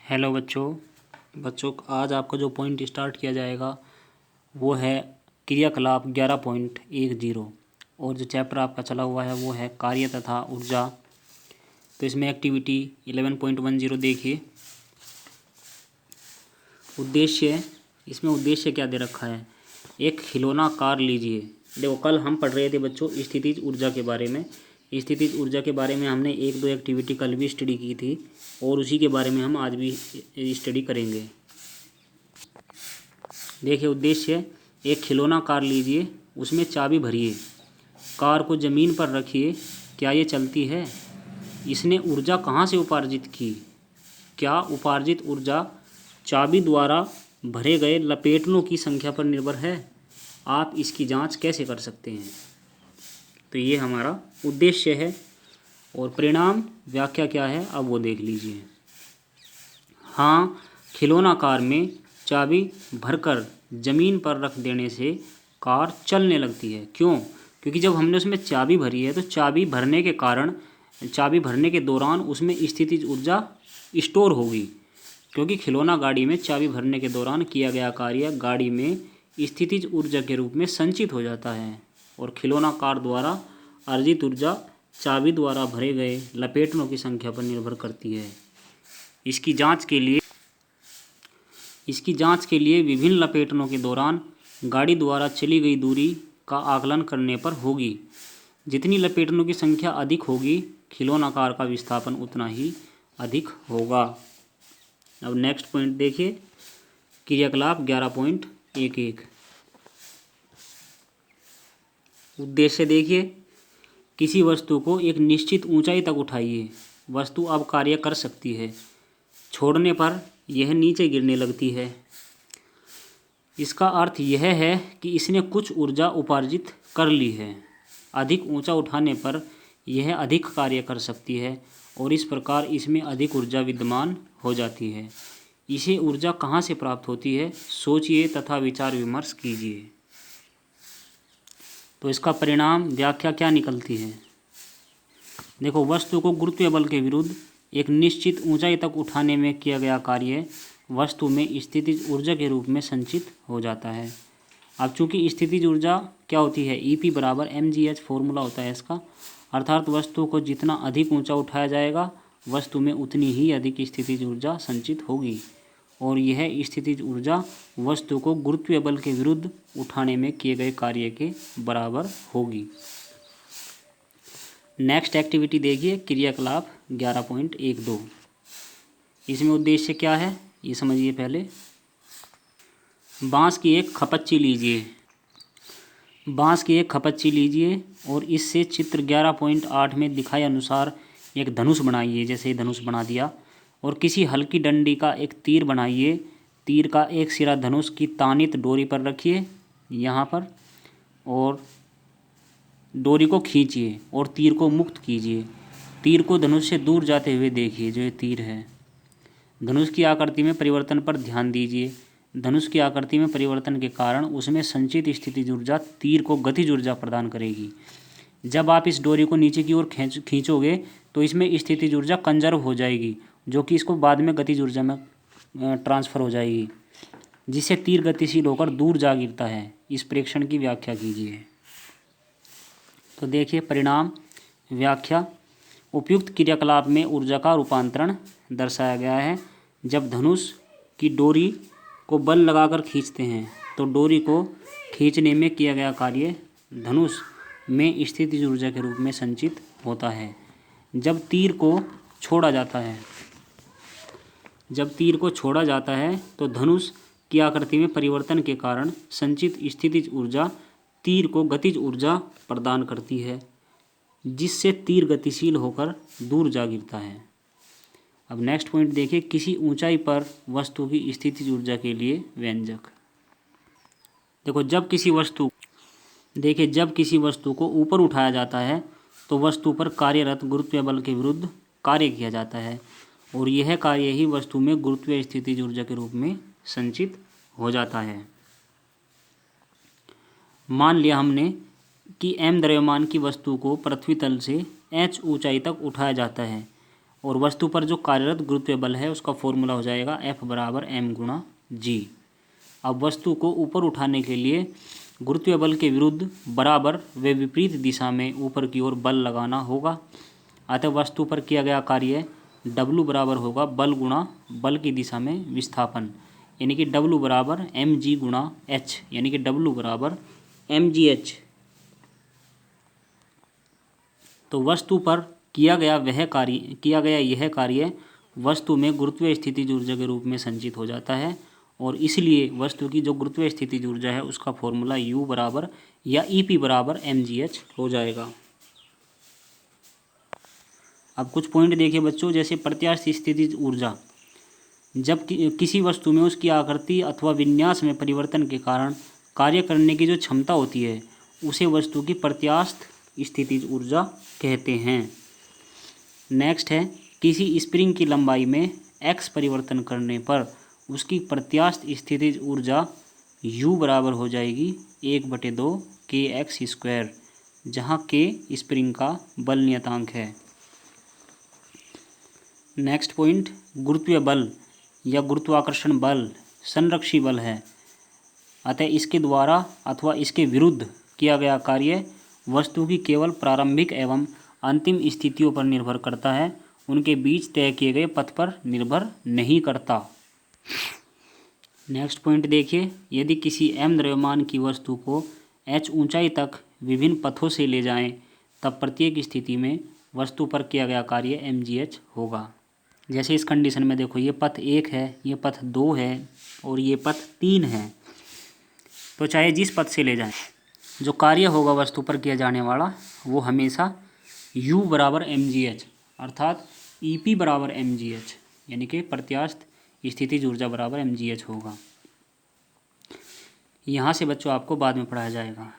Hello बच्चों आज आपका जो पॉइंट स्टार्ट किया जाएगा वो है क्रियाकलाप 11.10 और जो चैप्टर आपका चला हुआ है वो है कार्य तथा ऊर्जा। तो इसमें एक्टिविटी 11.10 देखिए। इसमें उद्देश्य क्या दे रखा है। एक खिलौना कार लीजिए। देखो कल हम पढ़ रहे थे बच्चों स्थितिज ऊर्जा के बारे में। स्थितिज ऊर्जा के बारे में हमने एक दो एक्टिविटी कल भी स्टडी की थी और उसी के बारे में हम आज भी स्टडी करेंगे। देखिए उद्देश्य, एक खिलौना कार लीजिए, उसमें चाबी भरिए, कार को ज़मीन पर रखिए, क्या ये चलती है? इसने ऊर्जा कहाँ से उपार्जित की? क्या उपार्जित ऊर्जा चाबी द्वारा भरे गए लपेटों की संख्या पर निर्भर है? आप इसकी जांच कैसे कर सकते हैं? तो ये हमारा उद्देश्य है और परिणाम व्याख्या क्या है अब वो देख लीजिए। हाँ, खिलौना कार में चाबी भरकर ज़मीन पर रख देने से कार चलने लगती है। क्यों? क्योंकि जब हमने उसमें चाबी भरी है तो चाबी भरने के दौरान उसमें स्थितिज ऊर्जा स्टोर होगी। क्योंकि खिलौना गाड़ी में चाबी भरने के दौरान किया गया कार्य गाड़ी में स्थितिज ऊर्जा के रूप में संचित हो जाता है और खिलौना कार द्वारा अर्जित ऊर्जा चाबी द्वारा भरे गए लपेटों की संख्या पर निर्भर करती है। इसकी जांच के लिए विभिन्न लपेटों के दौरान गाड़ी द्वारा चली गई दूरी का आकलन करने पर होगी। जितनी लपेटों की संख्या अधिक होगी, खिलौना कार का विस्थापन उतना ही अधिक होगा। अब नेक्स्ट पॉइंट देखिए, क्रियाकलाप 11.11। उद्देश्य देखिए, किसी वस्तु को एक निश्चित ऊंचाई तक उठाइए। वस्तु अब कार्य कर सकती है, छोड़ने पर यह नीचे गिरने लगती है। इसका अर्थ यह है कि इसने कुछ ऊर्जा उपार्जित कर ली है। अधिक ऊंचा उठाने पर यह अधिक कार्य कर सकती है और इस प्रकार इसमें अधिक ऊर्जा विद्यमान हो जाती है। इसे ऊर्जा कहाँ से प्राप्त होती है? सोचिए तथा विचार विमर्श कीजिए। तो इसका परिणाम व्याख्या क्या निकलती है? देखो, वस्तु को गुरुत्वीय बल के विरुद्ध एक निश्चित ऊंचाई तक उठाने में किया गया कार्य वस्तु में स्थितिज ऊर्जा के रूप में संचित हो जाता है। अब चूंकि स्थितिज ऊर्जा क्या होती है, EP बराबर mgh फॉर्मूला होता है इसका, अर्थात वस्तु को जितना अधिक ऊंचा उठाया जाएगा वस्तु में उतनी ही अधिक स्थितिज ऊर्जा संचित होगी और यह स्थितिज ऊर्जा वस्तु को गुरुत्वीय बल के विरुद्ध उठाने में किए गए कार्य के बराबर होगी। नेक्स्ट एक्टिविटी देखिए, क्रियाकलाप 11.12। इसमें उद्देश्य क्या है ये समझिए पहले। बांस की एक खपच्ची लीजिए और इससे चित्र 11.8 में दिखाए अनुसार एक धनुष बनाइए। जैसे धनुष बना दिया और किसी हल्की डंडी का एक तीर बनाइए। तीर का एक सिरा धनुष की तानित डोरी पर रखिए यहाँ पर और डोरी को खींचिए और तीर को मुक्त कीजिए। तीर को धनुष से दूर जाते हुए देखिए। जो ये तीर है, धनुष की आकृति में परिवर्तन पर ध्यान दीजिए। धनुष की आकृति में परिवर्तन के कारण उसमें संचित स्थितिज ऊर्जा तीर को गतिज ऊर्जा प्रदान करेगी। जब आप इस डोरी को नीचे की ओर खींचोगे तो इसमें स्थितिज ऊर्जा कंजर्व हो जाएगी, जो कि इसको बाद में गतिज ऊर्जा में ट्रांसफ़र हो जाएगी, जिससे तीर गतिशील होकर दूर जा गिरता है। इस प्रेक्षण की व्याख्या कीजिए। तो देखिए परिणाम व्याख्या, उपयुक्त क्रियाकलाप में ऊर्जा का रूपांतरण दर्शाया गया है। जब धनुष की डोरी को बल लगाकर खींचते हैं तो डोरी को खींचने में किया गया कार्य धनुष में स्थितिज ऊर्जा के रूप में संचित होता है। जब तीर को छोड़ा जाता है तो धनुष की आकृति में परिवर्तन के कारण संचित स्थितिज ऊर्जा तीर को गतिज ऊर्जा प्रदान करती है, जिससे तीर गतिशील होकर दूर जा गिरता है। अब नेक्स्ट पॉइंट देखिए, किसी ऊंचाई पर वस्तु की स्थितिज ऊर्जा के लिए व्यंजक। देखो, जब किसी वस्तु को ऊपर उठाया जाता है तो वस्तु पर कार्यरत गुरुत्वीय बल के विरुद्ध कार्य किया जाता है और यह कार्य ही वस्तु में गुरुत्वीय स्थितिज ऊर्जा के रूप में संचित हो जाता है। मान लिया हमने कि m द्रव्यमान की वस्तु को पृथ्वी तल से h ऊंचाई तक उठाया जाता है। और वस्तु पर जो कार्यरत गुरुत्वीय बल है उसका फॉर्मूला हो जाएगा F बराबर m गुणा g। अब वस्तु को ऊपर उठाने के लिए गुरुत्वीय बल के विरुद्ध बराबर व विपरीत दिशा में ऊपर की ओर बल लगाना होगा। अतः वस्तु पर किया गया कार्य W बराबर होगा बल गुणा बल की दिशा में विस्थापन, यानी कि W बराबर mg गुणा h, यानी कि W बराबर mgh। तो वस्तु पर किया गया यह कार्य वस्तु में गुरुत्वीय स्थितिज ऊर्जा के रूप में संचित हो जाता है और इसलिए वस्तु की जो गुरुत्वीय स्थितिज ऊर्जा है उसका फॉर्मूला U बराबर या EP बराबर mgh हो जाएगा। अब कुछ पॉइंट देखिए बच्चों, जैसे प्रत्यास्थ स्थितिज ऊर्जा, जब किसी वस्तु में उसकी आकृति अथवा विन्यास में परिवर्तन के कारण कार्य करने की जो क्षमता होती है उसे वस्तु की प्रत्यास्थ स्थितिज ऊर्जा कहते हैं। नेक्स्ट है, किसी स्प्रिंग की लंबाई में x परिवर्तन करने पर उसकी प्रत्यास्थ स्थितिज ऊर्जा U बराबर हो जाएगी 1/2 kx², जहाँ k स्प्रिंग का बल नियतांक है। नेक्स्ट पॉइंट, गुरुत्वीय बल या गुरुत्वाकर्षण बल संरक्षी बल है, अतः इसके द्वारा अथवा इसके विरुद्ध किया गया कार्य वस्तु की केवल प्रारंभिक एवं अंतिम स्थितियों पर निर्भर करता है, उनके बीच तय किए गए पथ पर निर्भर नहीं करता। नेक्स्ट पॉइंट देखिए, यदि किसी m द्रव्यमान की वस्तु को h ऊंचाई तक विभिन्न पथों से ले जाएं तब प्रत्येक स्थिति में वस्तु पर किया गया कार्य mgh होगा। जैसे इस कंडीशन में देखो, ये पथ 1 है, ये पथ 2 है और ये पथ 3 है। तो चाहे जिस पथ से ले जाएं, जो कार्य होगा वस्तु पर किया जाने वाला वो हमेशा U बराबर mgh अर्थात EP बराबर mgh, यानी कि प्रत्यास्थ स्थितिज ऊर्जा बराबर mgh होगा। यहाँ से बच्चों आपको बाद में पढ़ाया जाएगा।